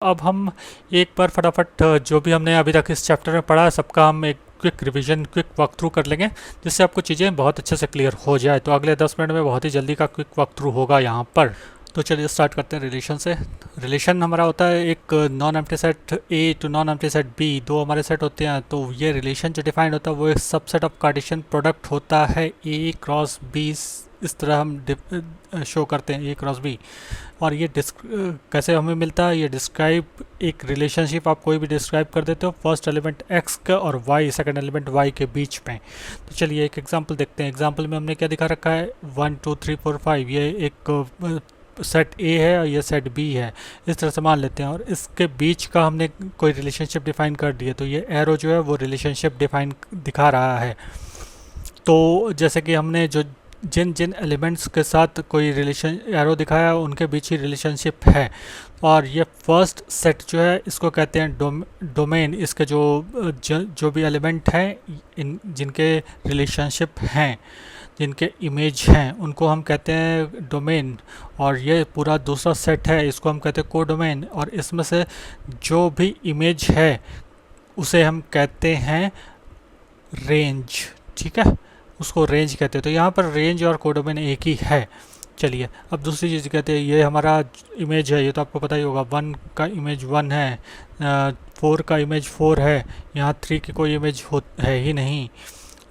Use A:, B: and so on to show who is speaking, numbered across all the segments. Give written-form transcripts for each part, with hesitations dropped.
A: अब हम एक बार फटाफट जो भी हमने अभी तक इस चैप्टर में पढ़ा है सबका हम एक quick revision quick walk through कर लेंगे, जिससे आपको चीज़ें बहुत अच्छे से क्लियर हो जाए। तो अगले 10 मिनट में बहुत ही जल्दी का क्विक वॉक थ्रू होगा यहाँ पर। तो चलिए स्टार्ट करते हैं रिलेशन से। रिलेशन हमारा होता है एक non empty set a to non empty set b, दो हमारे सेट होते हैं। तो ये रिलेशन जो डिफाइंड होता है वो एक सबसेट ऑफ कार्टेशियन प्रोडक्ट होता है ए क्रॉस बी। इस तरह हम शो करते हैं ए क्रॉस बी। और ये कैसे हमें मिलता है, ये डिस्क्राइब एक रिलेशनशिप आप कोई भी डिस्क्राइब कर देते हो फर्स्ट एलिमेंट एक्स का और वाई सेकंड एलिमेंट वाई के बीच में। तो चलिए एक एग्जांपल देखते हैं। एग्जांपल में हमने क्या दिखा रखा है 1 2 3 4 5, ये एक सेट ए है और ये सेट बी है, इस तरह से मान लेते हैं। और इसके बीच का हमने कोई रिलेशनशिप डिफाइन कर दिया, तो ये एरो जो है वो रिलेशनशिप डिफाइन दिखा रहा है। तो जैसे कि हमने जो जिन जिन एलिमेंट्स के साथ कोई रिलेशन एरो दिखाया उनके बीच ही रिलेशनशिप है। और ये फर्स्ट सेट जो है इसको कहते हैं डोमेन। इसके जो भी एलिमेंट हैं इन जिनके रिलेशनशिप हैं, जिनके इमेज हैं, उनको हम कहते हैं डोमेन। और ये पूरा दूसरा सेट है, इसको हम कहते हैं कोडोमेन। और इसमें से जो भी इमेज है उसे हम कहते हैं रेंज। ठीक है, उसको रेंज कहते हैं। तो यहाँ पर रेंज और कोडोमेन एक ही है। चलिए अब दूसरी चीज़ कहते हैं, ये हमारा इमेज है, ये तो आपको पता ही होगा। 1 का इमेज 1 है, 4 का इमेज 4 है, यहाँ 3 की कोई इमेज है ही नहीं।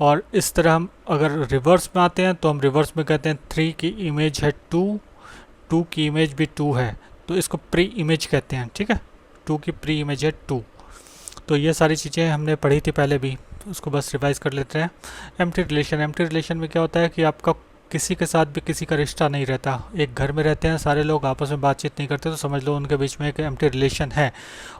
A: और इस तरह हम अगर रिवर्स में आते हैं तो हम रिवर्स में कहते हैं 3 की इमेज है 2, 2 की इमेज भी 2 है, तो इसको प्री इमेज कहते हैं। ठीक है, 2 की प्री इमेज है 2। तो ये सारी चीज़ें हमने पढ़ी थी पहले भी, उसको बस रिवाइज कर लेते हैं। एम्प्टी रिलेशन, एम्प्टी रिलेशन में क्या होता है कि आपका किसी के साथ भी किसी का रिश्ता नहीं रहता। एक घर में रहते हैं सारे लोग, आपस में बातचीत नहीं करते, तो समझ लो उनके बीच में एक एम्प्टी रिलेशन है।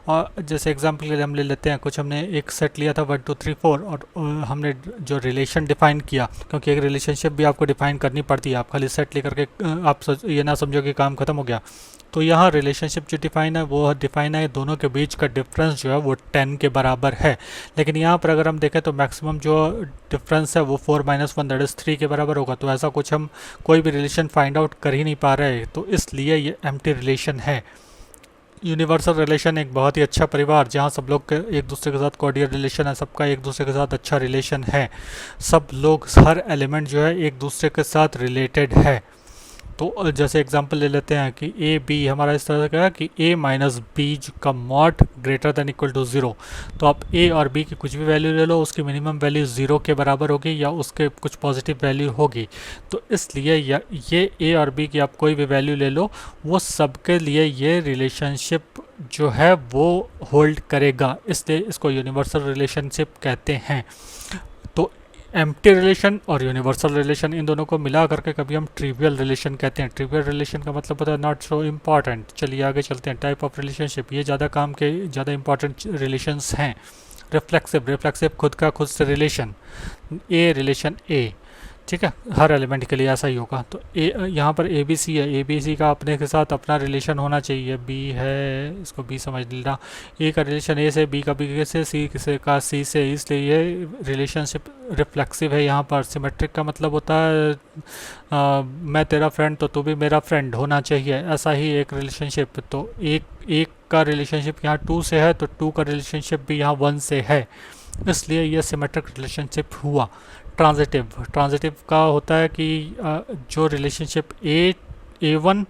A: और जैसे एग्जांपल के लिए हम ले लेते हैं, कुछ हमने एक सेट लिया था 1 2 3 4, और हमने जो रिलेशन डिफाइन किया, क्योंकि एक रिलेशनशिप भी आपको डिफाइन करनी पड़ती है। आप खाली सेट लेकर के ये ना समझो कि काम खत्म हो गया। तो यहाँ रिलेशनशिप जो डिफाइन है वो डिफाइन है दोनों के बीच का डिफरेंस जो है वो 10 के बराबर है। लेकिन यहाँ पर अगर हम देखें तो मैक्सिमम जो डिफरेंस है वो 4 - 1 दैट इज़ 3 के बराबर होगा। तो ऐसा कुछ हम कोई भी रिलेशन फाइंड आउट कर ही नहीं पा रहे, तो इसलिए ये एम्प्टी रिलेशन है। यूनिवर्सल रिलेशन एक बहुत ही अच्छा परिवार, जहाँ सब लोग के एक दूसरे के साथ कॉर्डियल रिलेशन है, सबका एक दूसरे के साथ अच्छा रिलेशन है, सब लोग हर एलिमेंट जो है एक दूसरे के साथ रिलेटेड है। तो जैसे एग्जांपल ले लेते हैं कि ए बी हमारा इस तरह से क्या है कि ए माइनस बी का mod greater than equal to 0। तो आप ए और बी की कुछ भी वैल्यू ले लो, उसकी मिनिमम वैल्यू 0 के बराबर होगी या उसके कुछ पॉजिटिव वैल्यू होगी। तो इसलिए ये ए और बी की आप कोई भी वैल्यू ले लो, वो सबके लिए ये रिलेशनशिप जो है वो होल्ड करेगा, इसलिए इसको यूनिवर्सल रिलेशनशिप कहते हैं। तो एम्प्टी रिलेशन और यूनिवर्सल रिलेशन, इन दोनों को मिला करके कभी हम ट्रिवियल रिलेशन कहते हैं। ट्रिवियल रिलेशन का मतलब होता है नॉट सो इम्पॉर्टेंट। चलिए आगे चलते हैं। टाइप ऑफ रिलेशनशिप, ये ज़्यादा काम के ज़्यादा इंपॉर्टेंट रिलेशंस हैं। रिफ्लेक्सिव, रिफ्लेक्सिव खुद का खुद से रिलेशन, ए रिलेशन ए। ठीक है, हर एलिमेंट के लिए ऐसा ही होगा। तो ए यहाँ पर ए बी सी है, ए बी सी का अपने के साथ अपना रिलेशन होना चाहिए। बी है, इसको बी समझ लेना। ए का रिलेशन ए से, बी का बी से, सी से का सी से, इसलिए ये रिलेशनशिप रिफ्लेक्सिव है। यहाँ पर सिमेट्रिक का मतलब होता है मैं तेरा फ्रेंड तो तू भी मेरा फ्रेंड होना चाहिए, ऐसा ही एक रिलेशनशिप। तो एक का रिलेशनशिप यहाँ 2 से है, तो 2 का रिलेशनशिप भी यहाँ 1 से है, इसलिए यह सिमेट्रिक रिलेशनशिप हुआ। ट्रांजिटिव, ट्रांजिटिव का होता है कि जो रिलेशनशिप A1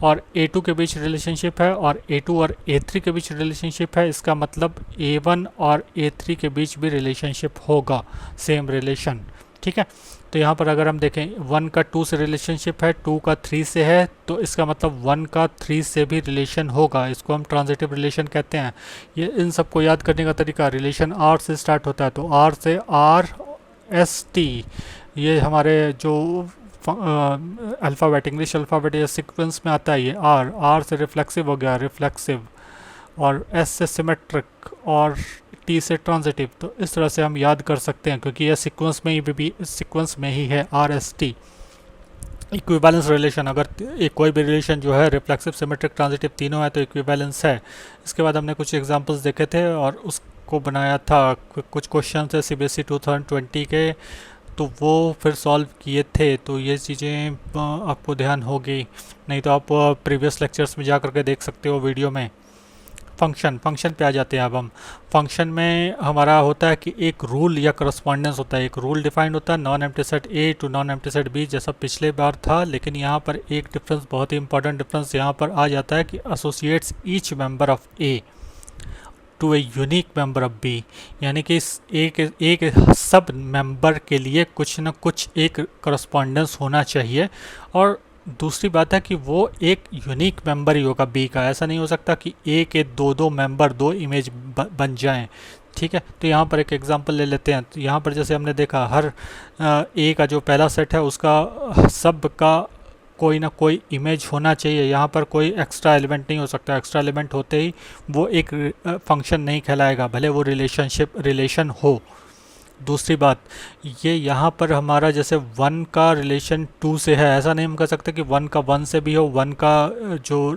A: और A2 के बीच रिलेशनशिप है और A2 और A3 के बीच रिलेशनशिप है, इसका मतलब A1 और A3 के बीच भी रिलेशनशिप होगा, सेम रिलेशन। ठीक है, तो यहाँ पर अगर हम देखें 1 का 2 से रिलेशनशिप है, 2 का 3 से है, तो इसका मतलब 1 का 3 से भी रिलेशन होगा, इसको हम ट्रांजिटिव रिलेशन कहते हैं। ये इन सबको याद करने का तरीका, रिलेशन R से स्टार्ट होता है, तो R से RST, ये हमारे जो अल्फ़ाबेट, इंग्लिश अल्फ़ाबेट या सीक्वेंस में आता है, ये आर से रिफ्लेक्सिव हो गया, रिफ्लेक्सिव। और एस से सिमेट्रिक और टी से ट्रांजिटिव। तो इस तरह से हम याद कर सकते हैं, क्योंकि यह सीक्वेंस में भी सीक्वेंस में ही है RST। इक्विवेलेंस रिलेशन, अगर एक कोई भी रिलेशन जो है रिफ्लेक्सिव, सिमेट्रिक, ट्रांजिटिव तीनों है तो इक्विवेलेंस है। इसके बाद हमने कुछ एग्जांपल्स देखे थे और उसको बनाया था, कुछ क्वेश्चन थे CBSE 2020 के, तो वो फिर सॉल्व किए थे। तो ये चीज़ें आपको ध्यान होगी, नहीं तो आप प्रीवियस लेक्चर्स में जा करके देख सकते हो वीडियो में। फंक्शन पे आ जाते हैं। अब हम फंक्शन में हमारा होता है कि एक रूल या करस्पॉन्डेंस होता है, एक रूल डिफाइंड होता है non empty set a to non empty set b, जैसा पिछले बार था। लेकिन यहाँ पर एक डिफरेंस, बहुत ही इंपॉर्टेंट डिफरेंस यहाँ पर आ जाता है कि associates each member of a to a unique member of b, यानी कि इस एक सब मेंबर के लिए कुछ न कुछ एक करस्पॉन्डेंस होना चाहिए। और दूसरी बात है कि वो एक यूनिक मेंबर ही होगा बी का, ऐसा नहीं हो सकता कि ए के दो मेंबर दो इमेज बन जाएं। ठीक है, तो यहाँ पर एक एग्जांपल ले लेते हैं। तो यहाँ पर जैसे हमने देखा हर ए का जो पहला सेट है उसका सब का कोई ना कोई इमेज होना चाहिए। यहाँ पर कोई एक्स्ट्रा एलिमेंट नहीं हो सकता, एक्स्ट्रा एलिमेंट होते ही वो एक फंक्शन नहीं कहलाएगा, भले वो रिलेशन हो। दूसरी बात ये यहाँ पर हमारा जैसे 1 का रिलेशन 2 से है, ऐसा नहीं हम कह सकते कि 1 का 1 से भी हो, 1 का जो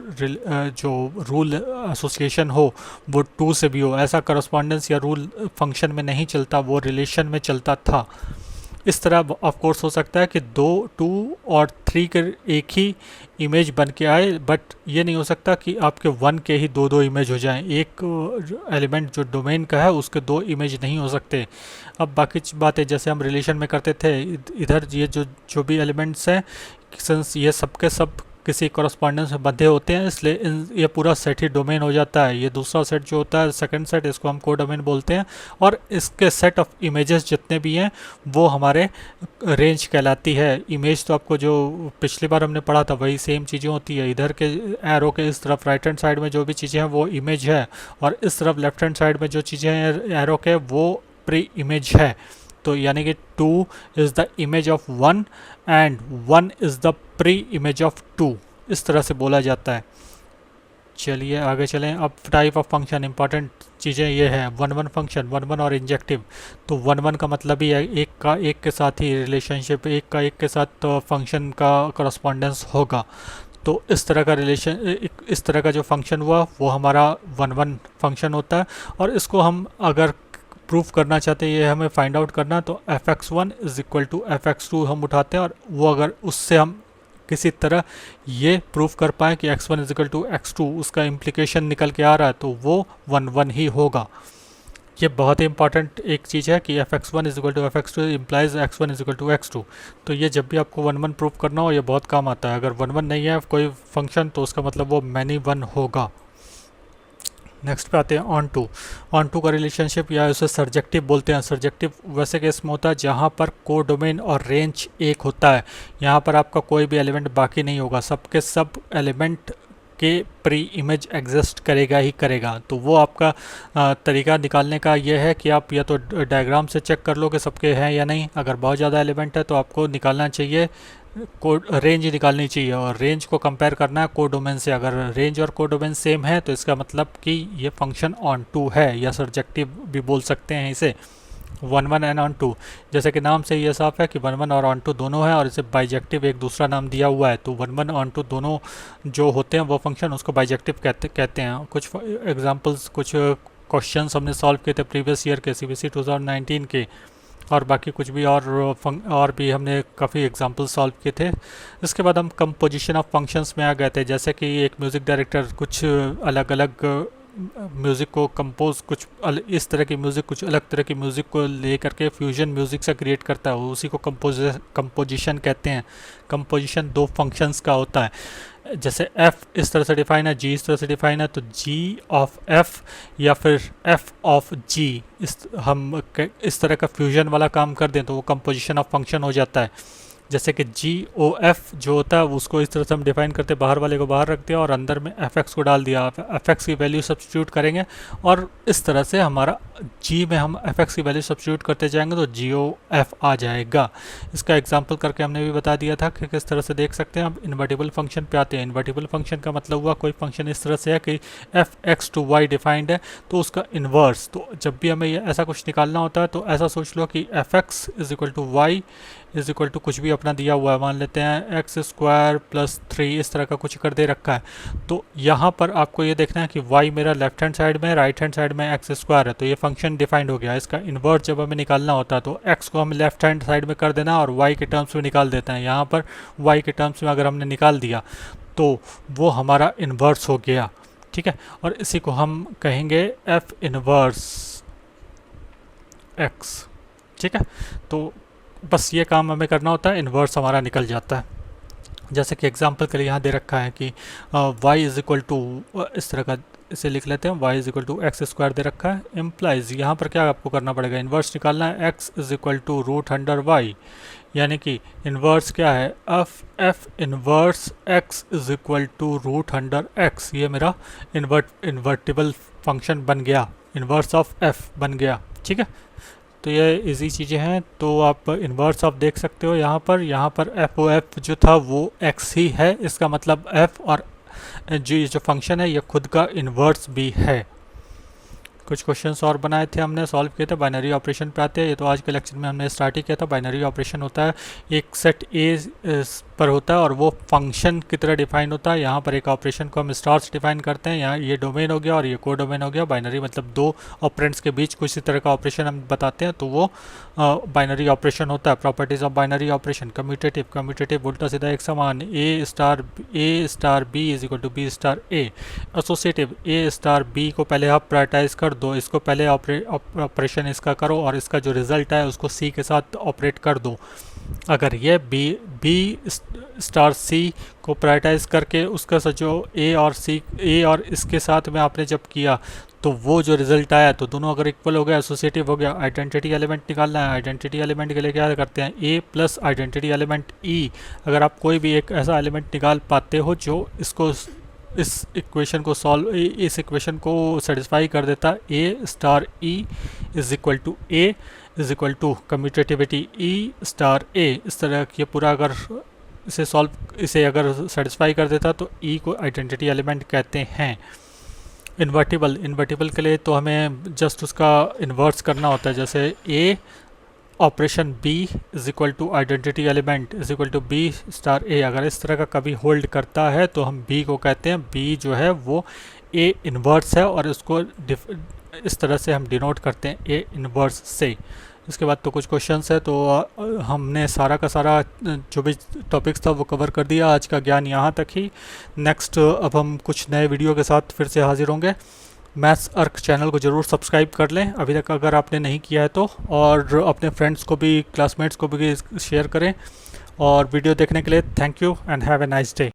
A: रूल एसोसिएशन हो वो 2 से भी हो। ऐसा करस्पॉन्डेंस या रूल फंक्शन में नहीं चलता, वो रिलेशन में चलता था। इस तरह ऑफ कोर्स हो सकता है कि 2 और 3 के एक ही इमेज बन के आए, बट ये नहीं हो सकता कि आपके 1 के ही दो इमेज हो जाएं। एक एलिमेंट जो डोमेन का है उसके 2 इमेज नहीं हो सकते। अब बाकी बातें जैसे हम रिलेशन में करते थे, इधर ये जो भी एलिमेंट्स हैं, सिंस ये सबके सब किसी कॉरस्पॉन्डेंस में बंधे होते हैं, इसलिए ये पूरा सेट ही डोमेन हो जाता है। ये दूसरा सेट जो होता है सेकंड सेट, इसको हम कोडोमेन बोलते हैं। और इसके सेट ऑफ इमेजेस जितने भी हैं वो हमारे रेंज कहलाती है। इमेज तो आपको जो पिछली बार हमने पढ़ा था वही सेम चीज़ें होती है। इधर के एरो के इस तरफ राइट हैंड साइड में जो भी चीज़ें हैं वो इमेज है, और इस तरफ लेफ्ट हैंड साइड में जो चीज़ें हैं एरो के वो प्री इमेज है। तो यानी कि 2 is the image of 1 and 1 is the pre image of 2, इस तरह से बोला जाता है। चलिए आगे चलें। अब टाइप ऑफ फंक्शन, इंपॉर्टेंट चीज़ें ये हैं। 1-1 फंक्शन, 1-1 और इंजेक्टिव। तो 1-1 का मतलब ही है एक का एक के साथ ही रिलेशनशिप, एक का एक के साथ फंक्शन का करस्पॉन्डेंस होगा। तो इस तरह का इस तरह का जो फंक्शन हुआ वो हमारा 1-1 फंक्शन होता है। और इसको हम अगर प्रूफ करना चाहते हैं, ये हमें फाइंड आउट करना, तो fx1 is equal to fx2 हम उठाते हैं। और वो अगर उससे हम किसी तरह ये प्रूफ कर पाए कि x1 is equal to x2, उसका इम्प्लीकेशन निकल के आ रहा है, तो वो 1-1 ही होगा। ये बहुत ही इंपॉर्टेंट एक चीज़ है कि fx1 is equal to fx2 implies x1 is equal to x2। तो ये जब भी आपको 1-1 प्रूफ करना हो ये बहुत काम आता है। अगर 1-1 नहीं है कोई फंक्शन तो उसका मतलब वो मैनी 1 होगा। नेक्स्ट पे आते हैं ऑन टू का रिलेशनशिप, या उसे सर्जेक्टिव बोलते हैं। सर्जेक्टिव वैसे केस में होता है जहाँ पर कोडोमेन और रेंज एक होता है। यहाँ पर आपका कोई भी एलिमेंट बाकी नहीं होगा, सबके सब एलिमेंट के प्री इमेज एग्जिस्ट करेगा ही करेगा। तो वो आपका तरीका निकालने का ये है कि आप या तो डायग्राम से चेक कर लो कि सबके हैं या नहीं। अगर बहुत ज़्यादा एलिमेंट है तो आपको निकालना चाहिए कोड रेंज निकालनी चाहिए, और रेंज को कंपेयर करना है कोडोमेन से। अगर रेंज और कोडोमेन सेम है तो इसका मतलब कि ये फंक्शन ऑन टू है, या सर्जेक्टिव भी बोल सकते हैं इसे। 1-1 एंड ऑन टू, जैसे कि नाम से ये साफ है कि 1-1 और ऑन टू दोनों है, और इसे बाइजेक्टिव एक दूसरा नाम दिया हुआ है। तो 1-1 ऑन टू दोनों जो होते हैं वो फंक्शन उसको बाइजेक्टिव कहते हैं। कुछ एग्जाम्पल्स, कुछ क्वेश्चंस हमने सॉल्व किए थे प्रीवियस ईयर के CBSE 2019 के, और बाकी कुछ भी और भी हमने काफ़ी एग्जांपल सॉल्व किए थे। इसके बाद हम कंपोजिशन ऑफ फंक्शंस में आ गए थे। जैसे कि एक म्यूज़िक डायरेक्टर कुछ अलग अलग म्यूज़िक को कंपोज, इस तरह की म्यूज़िक कुछ अलग तरह की म्यूज़िक को ले करके फ्यूजन म्यूज़िक से क्रिएट करता है, उसी को कंपोजिशन कहते हैं। कंपोजिशन 2 फंक्शंस का होता है। जैसे f इस तरह से डिफाइन है, g इस तरह से डिफाइन है, तो g ऑफ f या फिर f ऑफ g, हम इस तरह का फ्यूजन वाला काम कर दें तो वो कंपोजिशन ऑफ फंक्शन हो जाता है। जैसे कि GOF जो होता है उसको इस तरह से हम डिफाइन करते हैं, बाहर वाले को बाहर रख दिया और अंदर में fx को डाल दिया, fx की वैल्यू सब्स्टिट्यूट करेंगे, और इस तरह से हमारा g में हम fx की वैल्यू सब्स्टिट्यूट करते जाएंगे तो GOF आ जाएगा। इसका एग्जांपल करके हमने भी बता दिया था कि किस तरह से देख सकते हैं। अब इन्वर्टिबल फंक्शन पे आते हैं। इन्वर्टिबल फंक्शन का मतलब हुआ कोई फंक्शन इस तरह से है कि fx टू y डिफाइंड है तो उसका इन्वर्स। तो जब भी हमें ऐसा कुछ निकालना होता है तो ऐसा सोच लो कि fx is equal to y is equal to कुछ भी अपना दिया हुआ है, मान लेते हैं x² + 3, इस तरह का कुछ कर दे रखा है। तो यहाँ पर आपको ये देखना है कि y मेरा लेफ्ट हैंड साइड में, राइट हैंड साइड में x² है, तो ये फंक्शन डिफाइंड हो गया। इसका इन्वर्स जब हमें निकालना होता है तो x को हम लेफ्ट हैंड साइड में कर देना और y के टर्म्स में निकाल देते हैं। यहाँ पर y के टर्म्स में अगर हमने निकाल दिया तो वो हमारा इन्वर्स हो गया। ठीक है। और इसी को हम कहेंगे एफ इनवर्स एक्स, ठीक है। तो बस ये काम हमें करना होता है, इन्वर्स हमारा निकल जाता है। जैसे कि एग्जांपल के लिए यहाँ दे रखा है कि y इज इक्वल टू, इस तरह का इसे लिख लेते हैं, y is equal to X square दे रखा है, इम्प्लाइज यहाँ पर क्या आपको करना पड़ेगा, इन्वर्स निकालना है, x is equal to root under y, यानी कि इन्वर्स क्या है, f inverse x is equal to root under x। ये मेरा इन्वर्टिबल फंक्शन बन गया, इन्वर्स ऑफ f बन गया, ठीक है। तो ये इजी चीज़ें हैं। तो आप इन्वर्स ऑफ देख सकते हो यहाँ पर एफ ओ एफ जो था वो x ही है, इसका मतलब f और जो फंक्शन है ये खुद का इन्वर्स भी है। कुछ क्वेश्चंस और बनाए थे हमने, सॉल्व किए थे। बाइनरी ऑपरेशन पे आते हैं। ये तो आज के लेक्चर में हमने स्टार्ट ही किया था। बाइनरी ऑपरेशन होता है एक सेट ए पर होता है और वो फंक्शन की तरह डिफाइन होता है। यहाँ पर एक ऑपरेशन को हम स्टार्स डिफाइन करते हैं, यहाँ ये डोमेन हो गया और ये को डोमेन हो गया। बाइनरी मतलब दो ऑपरेंड्स के बीच कुछ इसी तरह का ऑपरेशन हम बताते हैं, तो वो बाइनरी ऑपरेशन होता है। Properties of binary operation, commutative उल्टा सीधा एक समान, A star B is equal to B star A. Associative, A star B को पहले आप प्रायोरिटाइज कर दो, इसको पहले ऑपरेशन इसका करो और इसका जो रिजल्ट है उसको सी के साथ ऑपरेट कर दो। अगर ये बी स्टार सी को प्रायोरिटाइज करके उसका जो ए और इसके साथ में आपने जब किया तो वो जो रिजल्ट आया, तो दोनों अगर इक्वल हो गया, एसोसिएटिव हो गया। आइडेंटिटी एलिमेंट निकालना है। आइडेंटिटी एलिमेंट के लिए क्या करते हैं, ए प्लस आइडेंटिटी एलिमेंट ई। अगर आप कोई भी एक ऐसा एलिमेंट निकाल पाते हो जो इस इक्वेशन को सेटिस्फाई कर देता है, A star E is equal to A is equal to commutativity E star A. इस तरह ये पूरा अगर इसे अगर सेटिस्फाई कर देता तो ई को आइडेंटिटी एलिमेंट कहते हैं। इन्वर्टिबल के लिए तो हमें जस्ट उसका इन्वर्स करना होता है। जैसे A operation B is equal to identity element is equal to B star A, अगर इस तरह का कभी होल्ड करता है तो हम बी को कहते हैं, बी जो है वो ए इन्वर्स है और इसको इस तरह से हम डिनोट करते हैं ए इन्वर्स से। इसके बाद तो कुछ क्वेश्चंस है, तो हमने सारा का सारा जो भी टॉपिक्स था वो कवर कर दिया। आज का ज्ञान यहाँ तक ही। नेक्स्ट अब हम कुछ नए वीडियो के साथ फिर से हाजिर होंगे। मैथ्स अर्क चैनल को ज़रूर सब्सक्राइब कर लें अभी तक अगर आपने नहीं किया है तो, और अपने फ्रेंड्स को भी, क्लासमेट्स को भी शेयर करें। और वीडियो देखने के लिए thank you and have a nice day.